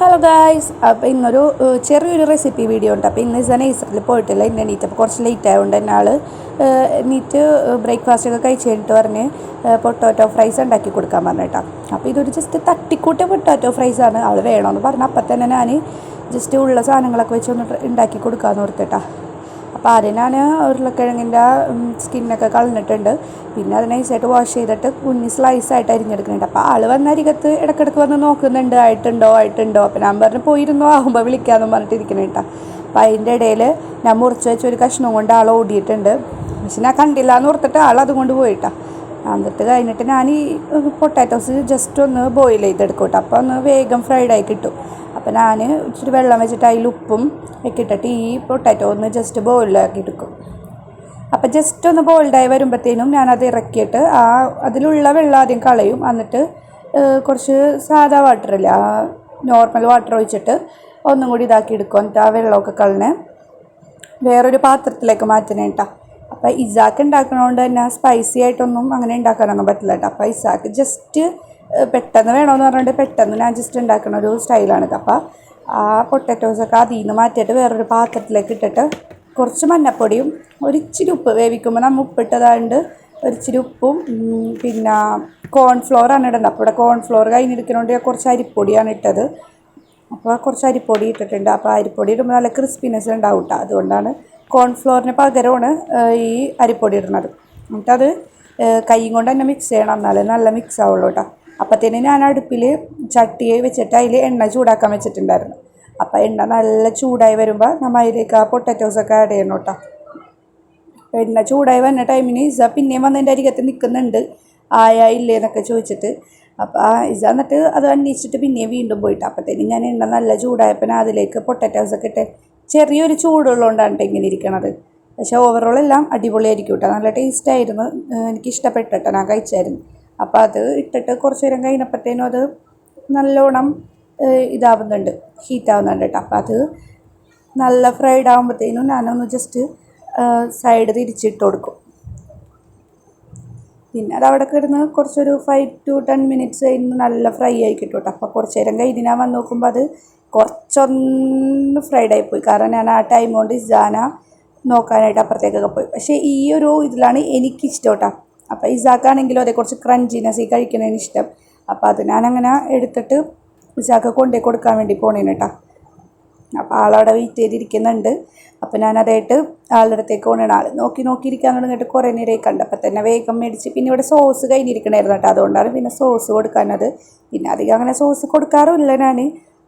Hello guys, അപ്പോൾ ഇന്നൊരു ചെറിയൊരു റെസിപ്പി വീഡിയോ ഉണ്ട്. അപ്പോൾ ഇന്ന് നൈസറിൽ പോയിട്ടില്ല, ഇന്ന് എണീറ്റ് അപ്പോൾ കുറച്ച് ലേറ്റ് ആയതുകൊണ്ട് തന്നെ ആൾ എണീറ്റ് ബ്രേക്ക്ഫാസ്റ്റൊക്കെ കഴിച്ച് കഴിഞ്ഞിട്ട് പറഞ്ഞ് പൊട്ടാറ്റോ ഫ്രൈസ് ഉണ്ടാക്കി കൊടുക്കാൻ പറഞ്ഞിട്ടാണ്. അപ്പോൾ ഇതൊരു ജസ്റ്റ് തട്ടിക്കൂട്ടിയ പൊട്ടാറ്റോ ഫ്രൈസാണ്. ആൾ വേണമെന്ന് പറഞ്ഞാൽ അപ്പം തന്നെ ഞാൻ ജസ്റ്റ് ഉള്ള സാധനങ്ങളൊക്കെ വെച്ച് ഒന്ന് ഉണ്ടാക്കി കൊടുക്കാമെന്ന് ഓർത്തിട്ടാണ്. അപ്പോൾ ആദ്യം ഞാൻ ഉരുളക്കിഴങ്ങിൻ്റെ സ്കിന്നൊക്കെ കളഞ്ഞിട്ടുണ്ട്. പിന്നെ അത് നൈസായിട്ട് വാഷ് ചെയ്തിട്ട് കുഞ്ഞ് സ്ലൈസായിട്ട് അരിഞ്ഞെടുക്കുന്നുണ്ട്. അപ്പോൾ ആൾ വന്ന അരികത്ത് ഇടയ്ക്കിടയ്ക്ക് വന്ന് നോക്കുന്നുണ്ട്, ആയിട്ടുണ്ടോ. അപ്പോൾ ഞാൻ പറഞ്ഞു പോയിരുന്നോ, ആകുമ്പോൾ വിളിക്കാമെന്ന് പറഞ്ഞിട്ടിരിക്കണം കേട്ടോ. അപ്പോൾ അതിൻ്റെ ഇടയിൽ ഞാൻ മുറിച്ച് വെച്ച ഒരു കഷ്ണം കൊണ്ട് ആൾ ഓടിയിട്ടുണ്ട്. പക്ഷെ ഞാൻ കണ്ടില്ല എന്ന് ഓർത്തിട്ട് ആൾ അതുകൊണ്ട് പോയിട്ടാണ്. എന്നിട്ട് കഴിഞ്ഞിട്ട് ഞാൻ ഈ പൊട്ടാറ്റോസ് ജസ്റ്റ് ഒന്ന് ബോയിൽ ചെയ്തെടുക്കും കേട്ടോ. അപ്പോൾ ഒന്ന് വേഗം ഫ്രൈഡായി കിട്ടും. അപ്പോൾ ഞാൻ ഇച്ചിരി വെള്ളം വെച്ചിട്ട് അതിൽ ഉപ്പും ഒക്കെ ഇട്ടിട്ട് ഈ പൊട്ടാറ്റോ ഒന്ന് ജസ്റ്റ് ബോയിലാക്കി എടുക്കും. അപ്പോൾ ജസ്റ്റ് ഒന്ന് ബോയിൽഡായി വരുമ്പോഴത്തേനും ഞാനത് ഇറക്കിയിട്ട് അതിലുള്ള വെള്ളം ആദ്യം കളയും. എന്നിട്ട് കുറച്ച് സാധാ വാട്ടറില്ല, നോർമൽ വാട്ടർ ഒഴിച്ചിട്ട് ഒന്നും കൂടി ഇതാക്കി എടുക്കും. എന്നിട്ട് ആ വെള്ളമൊക്കെ കളഞ്ഞ് വേറൊരു പാത്രത്തിലേക്ക് മാറ്റണേ കേട്ടോ. അപ്പോൾ ഇസാക്ക് ഉണ്ടാക്കണതുകൊണ്ട് തന്നെ സ്പൈസി ആയിട്ടൊന്നും അങ്ങനെ ഉണ്ടാക്കാനൊന്നും പറ്റില്ല കേട്ടോ. അപ്പോൾ ഇസാക്ക് ജസ്റ്റ് പെട്ടെന്ന് വേണമെന്ന് പറഞ്ഞിട്ട് പെട്ടെന്ന് ഞാൻ ജസ്റ്റ് ഉണ്ടാക്കുന്ന ഒരു സ്റ്റൈലാണിത്. അപ്പോൾ ആ പൊട്ടാറ്റോസൊക്കെ അതിൽ നിന്ന് മാറ്റിയിട്ട് വേറൊരു പാത്രത്തിലേക്ക് ഇട്ടിട്ട് കുറച്ച് മഞ്ഞപ്പൊടിയും ഒരിച്ചിരി ഉപ്പ്, വേവിക്കുമ്പോൾ നമ്മൾ ഉപ്പിട്ടതാണ്ട് ഒരിച്ചിരി ഉപ്പും പിന്നെ കോൺഫ്ലോറാണ് ഇടേണ്ടത്. അപ്പോൾ ഇവിടെ കോൺഫ്ലോർ കഴിഞ്ഞെടുക്കുന്നതുകൊണ്ട് കുറച്ച് അരിപ്പൊടിയാണ് ഇട്ടത്. അപ്പോൾ കുറച്ച് അരിപ്പൊടി ഇട്ടിട്ടുണ്ട്. അപ്പോൾ അരിപ്പൊടി ഇടുമ്പോൾ നല്ല ക്രിസ്പിനെസ് ഉണ്ടാവും കേട്ടോ. അതുകൊണ്ടാണ് കോൺഫ്ലോറിന് പകരമാണ് ഈ അരിപ്പൊടി ഇടുന്നത്. എന്നിട്ടത് കൈ കൊണ്ട് തന്നെ മിക്സ് ചെയ്യണം, എന്നാലേ നല്ല മിക്സ് ആവുള്ളൂ കേട്ടോ. അപ്പോഴത്തേന് ഞാൻ അടുപ്പിൽ ചട്ടിയെ വെച്ചിട്ട് അതിൽ എണ്ണ ചൂടാക്കാൻ വെച്ചിട്ടുണ്ടായിരുന്നു. അപ്പോൾ എണ്ണ നല്ല ചൂടായി വരുമ്പോൾ നമ്മൾ അതിലേക്ക് ആ പൊട്ടാറ്റോസൊക്കെ ആഡ് ചെയ്യണം കേട്ടോ. എണ്ണ ചൂടായി വന്ന ടൈമിന് ഇസ പിന്നെയും വന്നതിൻ്റെ അരികത്ത് നിൽക്കുന്നുണ്ട്, ആയാ ഇല്ലേ എന്നൊക്കെ ചോദിച്ചിട്ട്. അപ്പോൾ ഇസ എന്നിട്ട് അത് അന്വേഷിച്ചിട്ട് പിന്നെയും വീണ്ടും പോയിട്ട് അപ്പോഴത്തേനും ഞാൻ എണ്ണ നല്ല ചൂടായപ്പോൾ ഞാൻ അതിലേക്ക് പൊട്ടാറ്റോസൊക്കെ ഇട്ട് ചെറിയൊരു ചൂടുള്ളതുകൊണ്ടാണ് ഇങ്ങനെ ഇരിക്കണത്. പക്ഷേ ഓവറോൾ എല്ലാം അടിപൊളിയായിരിക്കും കേട്ടോ. നല്ല ടേസ്റ്റായിരുന്നു, എനിക്കിഷ്ടപ്പെട്ടിട്ടോ, ഞാൻ കഴിച്ചായിരുന്നു. അപ്പോൾ അത് ഇട്ടിട്ട് കുറച്ച് നേരം കഴിഞ്ഞപ്പോഴത്തേനും അത് നല്ലോണം ഇതാവുന്നുണ്ട്, ഹീറ്റാവുന്നുണ്ട് കേട്ടോ. അപ്പോൾ അത് നല്ല ഫ്രൈഡ് ആകുമ്പോഴത്തേനും ഞാനൊന്ന് ജസ്റ്റ് സൈഡ് തിരിച്ചിട്ട് കൊടുക്കും. പിന്നെ അത് അവിടെ കിടന്ന് കുറച്ചൊരു 5 to 10 മിനിറ്റ്സ് കഴിഞ്ഞ് നല്ല ഫ്രൈ ആയി കിട്ടും കേട്ടോ. അപ്പോൾ കുറച്ച് നേരം കഴിഞ്ഞ് ഞാൻ വന്ന് നോക്കുമ്പോൾ അത് കുറച്ചൊന്ന് ഫ്രൈഡായി പോയി. കാരണം ഞാൻ ആ ടൈം കൊണ്ട് ഇസാന നോക്കാനായിട്ട് അപ്പുറത്തേക്കൊക്കെ പോയി. പക്ഷേ ഈ ഒരു ഇതിലാണ് എനിക്കിഷ്ടം കേട്ടോ. അപ്പോൾ ഇസാക്കാണെങ്കിലും അതേ കുറച്ച് ക്രഞ്ചിനെസ് ഈ കഴിക്കുന്നതിന് ഇഷ്ടം. അപ്പോൾ അത് ഞാനങ്ങനെ എടുത്തിട്ട് ഇസാക്ക് കൊണ്ടുപോയി കൊടുക്കാൻ വേണ്ടി പോണേന് കേട്ടോ. അപ്പോൾ ആളവിടെ വെയിറ്റ് ചെയ്തിരിക്കുന്നുണ്ട്. അപ്പോൾ ഞാനതായിട്ട് ആളുടെ അടുത്തേക്ക് കൊണ്ടുവരണം. ആൾ നോക്കിയിരിക്കാൻ തുടങ്ങിയിട്ട് കുറേ നേരമായി കണ്ടപ്പോൾ തന്നെ വേഗം മേടിച്ച്. പിന്നെ ഇവിടെ സോസ് കഴിഞ്ഞിരിക്കണമായിരുന്നു കേട്ടോ, അതുകൊണ്ടാണ് പിന്നെ സോസ് കൊടുക്കാനത്. പിന്നെ അധികം അങ്ങനെ സോസ് കൊടുക്കാറുമില്ല ഞാൻ.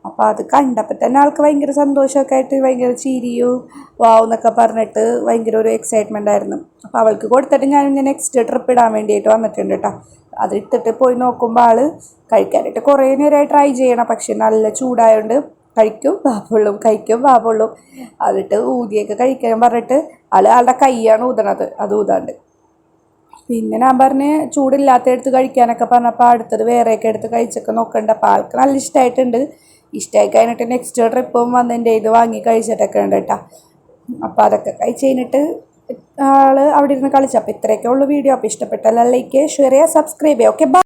അപ്പോൾ അത് കണ്ടപ്പോൾ തന്നെ ആൾക്ക് ഭയങ്കര സന്തോഷമൊക്കെ ആയിട്ട് ഭയങ്കര ചിരിയും വാവെന്നൊക്കെ പറഞ്ഞിട്ട് ഭയങ്കര ഒരു എക്സൈറ്റ്മെൻ്റ് ആയിരുന്നു. അപ്പോൾ അവൾക്ക് കൊടുത്തിട്ട് ഞാൻ നെക്സ്റ്റ് ട്രിപ്പ് ഇടാൻ വേണ്ടിയിട്ട് വന്നിട്ടുണ്ട് കേട്ടോ. അത് ഇട്ടിട്ട് പോയി നോക്കുമ്പോൾ ആൾ കഴിക്കാനായിട്ട് കുറേ നേരമായി ട്രൈ ചെയ്യണം. പക്ഷേ നല്ല ചൂടായതുകൊണ്ട് കഴിക്കും ബാബുള്ളും അതിട്ട് ഊതിയൊക്കെ കഴിക്കാൻ പറഞ്ഞിട്ട് ആളുടെ കൈയാണ് ഊതണത്, അത് ഊതാണ്ട്. പിന്നെ ഞാൻ പറഞ്ഞ് ചൂടില്ലാത്ത എടുത്ത് കഴിക്കാനൊക്കെ പറഞ്ഞപ്പോൾ അടുത്തത് വേറെയൊക്കെ എടുത്ത് കഴിച്ചൊക്കെ നോക്കണ്ട. അപ്പോൾ ആൾക്ക് നല്ല ഇഷ്ടമായിട്ടുണ്ട്. ഇഷ്ടമായി കഴിഞ്ഞിട്ട് നെക്സ്റ്റ് ട്രിപ്പും വന്നതിൻ്റെ ഇത് വാങ്ങി കഴിച്ചിട്ടൊക്കെ ഉണ്ട് കേട്ടോ. അപ്പോൾ അതൊക്കെ കഴിച്ച് കഴിഞ്ഞിട്ട് ആൾ അവിടെ ഇരുന്ന് കളിച്ചു. അപ്പോൾ ഇത്രയൊക്കെ ഉള്ളൂ വീഡിയോ. അപ്പോൾ ഇഷ്ടപ്പെട്ടാൽ ലൈക്ക് ചെയ്യുക, ഷെയർ ചെയ്യുക, സബ്സ്ക്രൈബ് ചെയ്യുക. Okay, by.